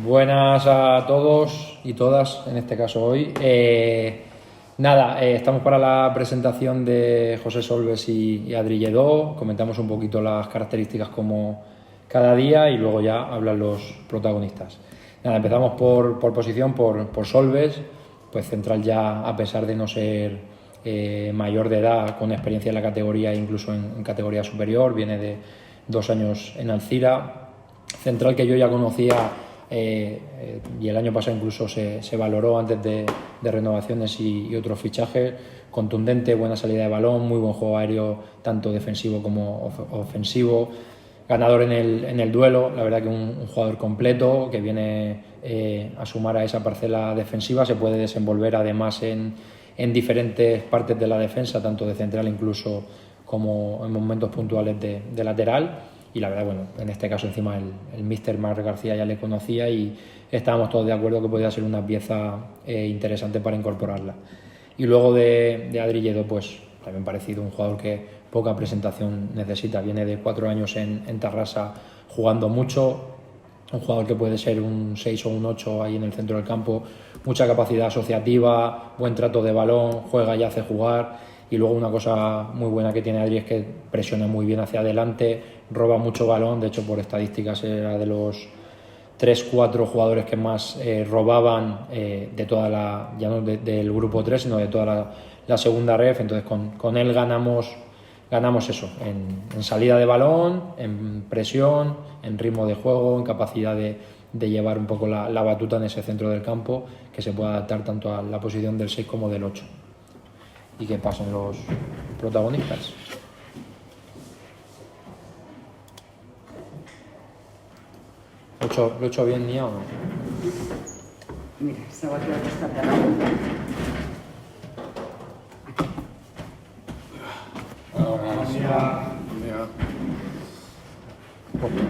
Buenas a todos y todas, en este caso hoy. Estamos para la presentación de José Solves y Adri Lledó. Comentamos un poquito las características como cada día y luego ya hablan los protagonistas. Empezamos por posición, por Solves, pues central ya a pesar de no ser mayor de edad, con experiencia en la categoría, incluso en categoría superior, viene de 2 años en Alcira. Central que yo ya conocía y el año pasado incluso se valoró antes de renovaciones y otros fichajes. Contundente, buena salida de balón, muy buen juego aéreo, tanto defensivo como ofensivo. Ganador en el duelo, la verdad que un jugador completo que viene a sumar a esa parcela defensiva. Se puede desenvolver además en diferentes partes de la defensa, tanto de central incluso como en momentos puntuales de lateral. Y la verdad, bueno, en este caso encima el míster Marc García ya le conocía y estábamos todos de acuerdo que podía ser una pieza interesante para incorporarla. Y luego de Adri Lledó, pues también parecido, un jugador que poca presentación necesita, viene de 4 años en Tarrasa jugando mucho, un jugador que puede ser un 6 o un 8 ahí en el centro del campo, mucha capacidad asociativa, buen trato de balón, juega y hace jugar. Y luego una cosa muy buena que tiene Adri es que presiona muy bien hacia adelante, roba mucho balón, de hecho por estadísticas era de los 3-4 jugadores que más robaban de toda la, ya no del grupo 3, sino de toda la segunda ref. Entonces con él ganamos eso, en salida de balón, en presión, en ritmo de juego, en capacidad de llevar un poco la batuta en ese centro del campo, que se pueda adaptar tanto a la posición del 6 como del 8. Y que pasen los protagonistas. ¿Lo he hecho bien, Nia, o no? Mira, estava aquí al costat de l'au.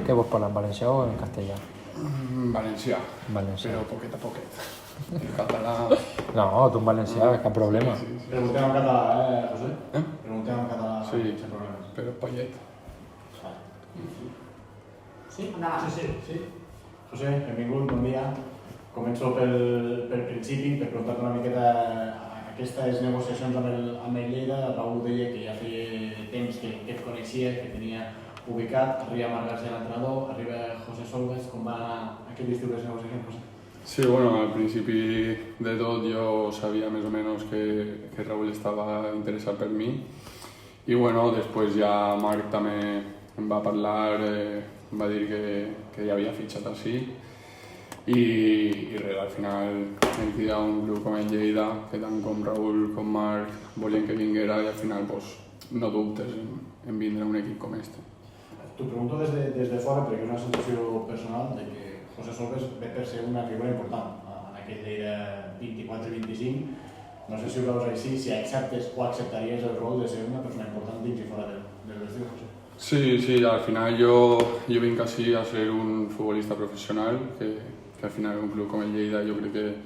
¿Qué vos parlas, valencià o en castellà? Valencià, Valencià. però poquet a poquet. En català... No, tu en valencià, cap problema. Sí. Preguntem en català, José? Preguntem en català, Sí, sense problemes. però pollet. Sí? Endavant. Sí. José, benvingut, bon dia. Començo pel principi, per preguntar-te una miqueta aquestes negociacions amb el Lleida. Raúl deia que ja feia temps que et coneixia, que tenia ubicat. Arriba Marc García, l'entrenador, arriba José Solves. Com va anar aquest estiu les negociacions, José? Sí, bueno, al principi de tot jo sabia més o menys que Raúl estava interessat per mi i bueno, després ja Marc també em va parlar, em va dir que ja havia fitxat així i res, al final hem cridat un club com el Lleida, que tant com Raúl com Marc volien que vinguera i al final pues, no dubtes en vindre a un equip com este. T'ho pregunto des de fora perquè és una sensació personal de que José Solves ve per ser una figura important en aquell Lleida 24-25. No sé si ho veus així, si acceptes o acceptaries el rol de ser una persona important dins i fora del vestit, José. Sí, al final yo vine así a ser un futbolista profesional, que al final un club com el Lleida jo crec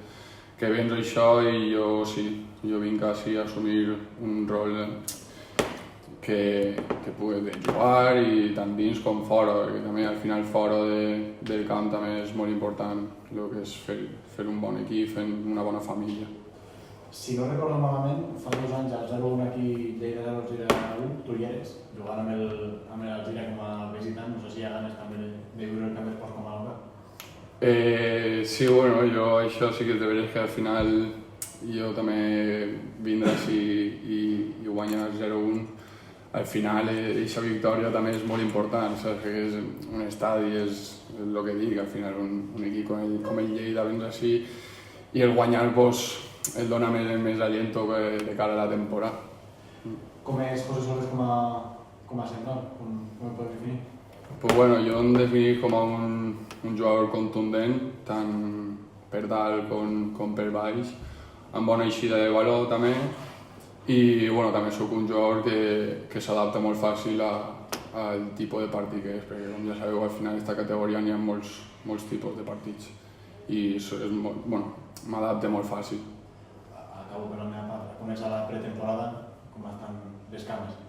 que vens això i jo vinc així a assumir un rol que pugui jugar i tant dins com fora, que també al final fora del camp també és molt important el que és fer un bon equip, fer una bona família. Si no recordo malament, fa 2 anys al 0-1 aquí Lleida 0-1, tu hi eres, jugant amb l'Alzira com a visitant, no sé si hi ha ganes també de viure el camp d'esports com a local. Sí, bueno, jo això sí que és de veres que al final jo també vindre així i guanyar 0-1. Al final, aquesta victòria també és molt important, saps? Que és un estadi, és el que dic, al final un equip com el Lleida vens així i el guanyar pues, et dona més aliento de cara a la temporada. Com és José Solves com a central? Com el pots definir? Pues bueno, jo em definís com a un jugador contundent, tant per dalt com per baix, amb bona eixida de valor també, i bueno, també sóc un jugador que s'adapta molt fàcil al tipus de partit que és, perquè com ja sabeu, al final d'aquesta categoria n'hi ha molts tipus de partits i m'adapta molt fàcil. Acabo per la meva part. A començar la pretemporada, com estan les cames?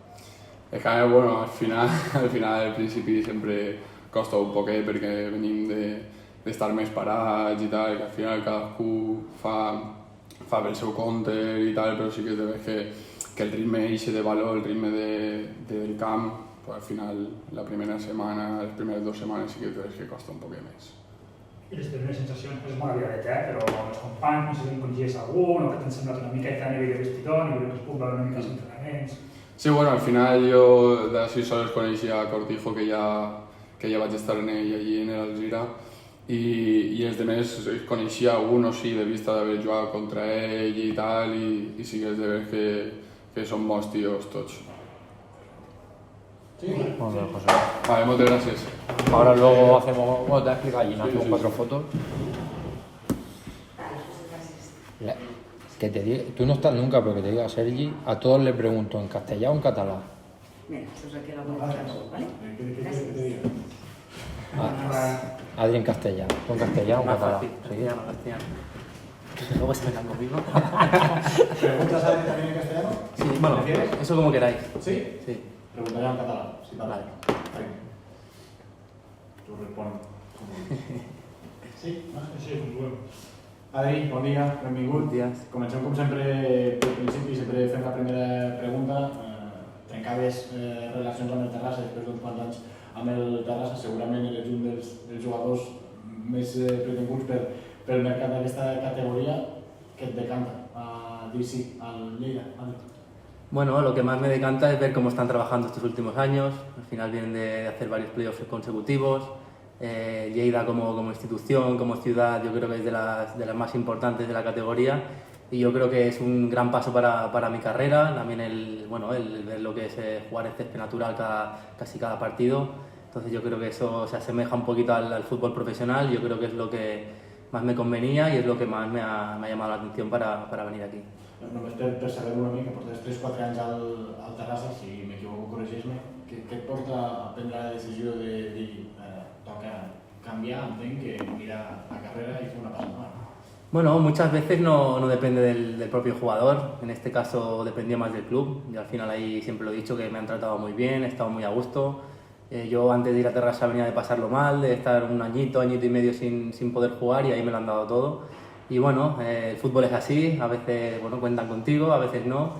Les cames, bueno, al final, al principi sempre costa un poquet perquè venim d'estar més parats i tal, que al final cadascú fa pel seu compte i tal, però sí que és de veure que el ritme eixe de valor, el ritme del camp, pues al final la primera setmana, les primeres 2 setmanes sí que és de veure que costa un poquet més. I les primeres sensacions, és molt aviat, però els companys, no sé si en coneixies algú, o que t'han semblat una miqueta a nivell de vestidor, a nivell que es puc veure una mica els entrenaments... Sí, bueno, al final jo d'ací sols coneixia a Cortijo, que ja vaig estar en ell allí en l'Alzira, i els demés coneixia un o sí de vista d'haver jugat contra ell i tal, i sí que és de veure que són bons tios tots. Sí? Muy bien, José. Vale, moltes gràcies. Ahora luego hacemos, bueno, te voy a explicar allí, nos Sí, hacemos sí, 4 sí. fotos. Gràcies. Que te diga, tú no estás nunca, pero que te diga Sergi, a todos le pregunto en castellano o en catalán. Mira, això és aquí a la bonica, ¿vale? ¿Qué te digo? Adri en castellano, tú en castellano o en Más catalán. fácil, ¿Sí? castellano, castellano. Luego se metan conmigo. ¿Preguntas a alguien también en castellano? Sí, bueno, ¿Prefieres? eso como queráis. ¿Sí? Sí. Preguntaré en catalán, si tal. Vale. Venga. Tú respondes. Sí? No? Sí, bueno. Adri, bon dia, benvingut. Bon dia. Comencem com sempre pel principi, sempre fem la primera pregunta. Trencaves relacions amb el Terrassa després d'uns quants anys amb el Terrassa, segurament eres un dels jugadors més pretinguts pel mercat d'aquesta categoria. Què et decanta a dir sí al Lleida, Adri? Bueno, lo que más me decanta es ver cómo están trabajando estos últimos años. Al final vienen de hacer varios playoffs consecutivos. Lleida como institución, como ciudad, yo creo que es de las más importantes de la categoría. Y yo creo que es un gran paso para mi carrera. También el ver lo que es jugar en césped natural casi cada partido. Entonces yo creo que eso se asemeja un poquito al fútbol profesional. Yo creo que es lo que más me convenía y es lo que más me ha llamado la atención para venir aquí. Només per saber una mica, portes 3-4 anys al Terrassa, si m'equivoco corregeix-me, què et porta a prendre la decisió de dir toca canviar, entenc que mirar la carrera i fer una passa endavant? Bueno, muchas veces no depende del propio jugador, en este caso dependía más del club y al final ahí siempre lo he dicho que me han tratado muy bien, he estado muy a gusto. Yo antes de ir a Terrassa venía de pasarlo mal, de estar un añito y medio sin poder jugar y ahí me lo han dado todo. Y bueno, el fútbol es así, a veces cuentan contigo, a veces no.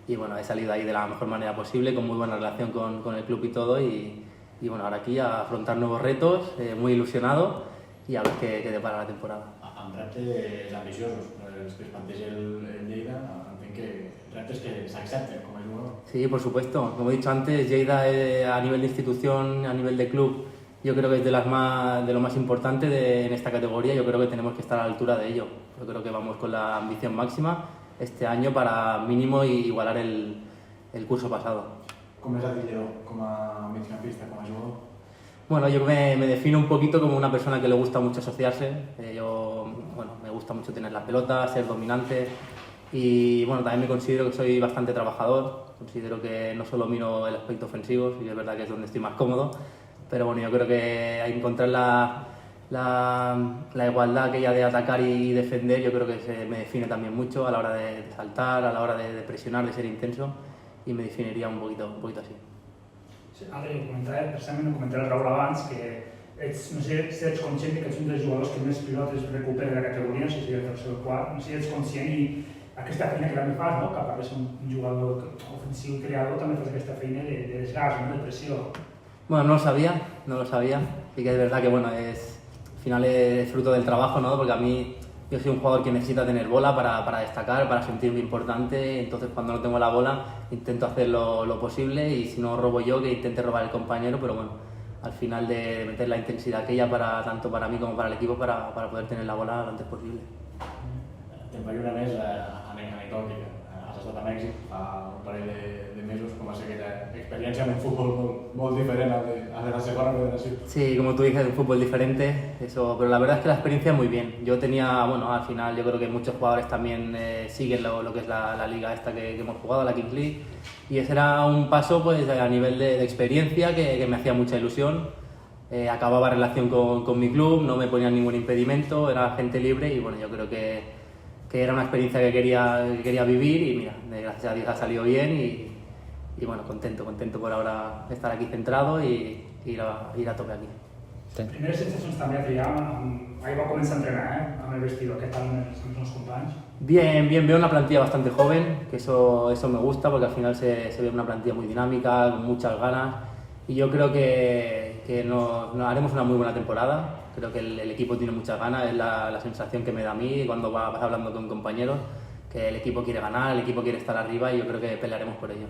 Y bueno, he salido ahí de la mejor manera posible, con muy buena relación con el club y todo. Y bueno, ahora aquí a afrontar nuevos retos, muy ilusionado y a ver qué depara la temporada. Amb reptes ambiciosos, els que es planteja el Lleida, entenc que reptes que s'accepten com a jugador. Sí, por supuesto. Como he dicho antes, Lleida a nivel de institución, a nivel de club, yo creo que es de lo más importante en esta categoría. Yo creo que tenemos que estar a la altura de ello. Yo creo que vamos con la ambición máxima este año para mínimo igualar el curso pasado. Com és Adri Lleó, com a migcampista, com a jugador? Bueno, yo me defino un poquito como una persona que le gusta mucho asociarse. Me gusta mucho tener la pelota, ser dominante y bueno, también me considero que soy bastante trabajador. Considero que no solo miro el aspecto ofensivo, y es verdad que es donde estoy más cómodo, pero bueno, yo creo que hay que encontrar la igualdad aquella de atacar y defender. Yo creo que me define también mucho a la hora de saltar, a la hora de presionar, de ser intenso, y me definiría un poquito así. Sí, Adri, precisament ho comentava el Raúl abans, que no sé si ets conscient que ets un dels jugadors que més pilotes recupera de la categoria, no sé si és el tercer o quart, no sé si ets conscient i aquesta feina que també fas, no? Que a part de ser un jugador ofensiu i creador, també fas aquesta feina de desgast, no? De pressió. Bueno, no lo sabía, y que es verdad que bueno, al final es fruto del trabajo, ¿no? Porque a mí, yo soy un jugador que necesita tener bola para destacar, para sentirme importante, entonces cuando no tengo la bola intento hacer lo posible y si no robo yo, que intente robar el compañero, pero bueno, al final de meter la intensidad aquella tanto para mí como para el equipo para poder tener la bola lo antes posible. Te'n faig una més anecdòtica. Has estat a Mèxic fa un parell de mesos, com va ser aquella experiència amb un futbol molt diferent al de la segona federació. Sí, como tú dices, un fútbol diferente, pero la verdad es que la experiencia muy bien. Yo tenía, al final yo creo que muchos jugadores también siguen lo que es la liga esta que hemos jugado, la Kings League, y ese era un paso pues a nivel de experiencia que me hacía mucha ilusión. Acababa relación con mi club, no me ponían ningún impedimento, era gente libre y bueno, yo creo que era una experiencia que quería vivir y mira, gracias a Dios ha salido bien y bueno, contento por ahora estar aquí centrado y ir a tope aquí. Primeres sensacions també, Adrià, amb ahir va començar a entrenar, amb el vestidor, què tal amb els companys? Bien, bien, veo una plantilla bastante joven, que eso me gusta porque al final se ve una plantilla muy dinámica, con muchas ganas y yo creo que nos haremos una muy buena temporada. Creo que el equipo tiene muchas ganas, es la sensación que me da a mí cuando vas hablando con compañeros, que el equipo quiere ganar, el equipo quiere estar arriba y yo creo que pelearemos por ello.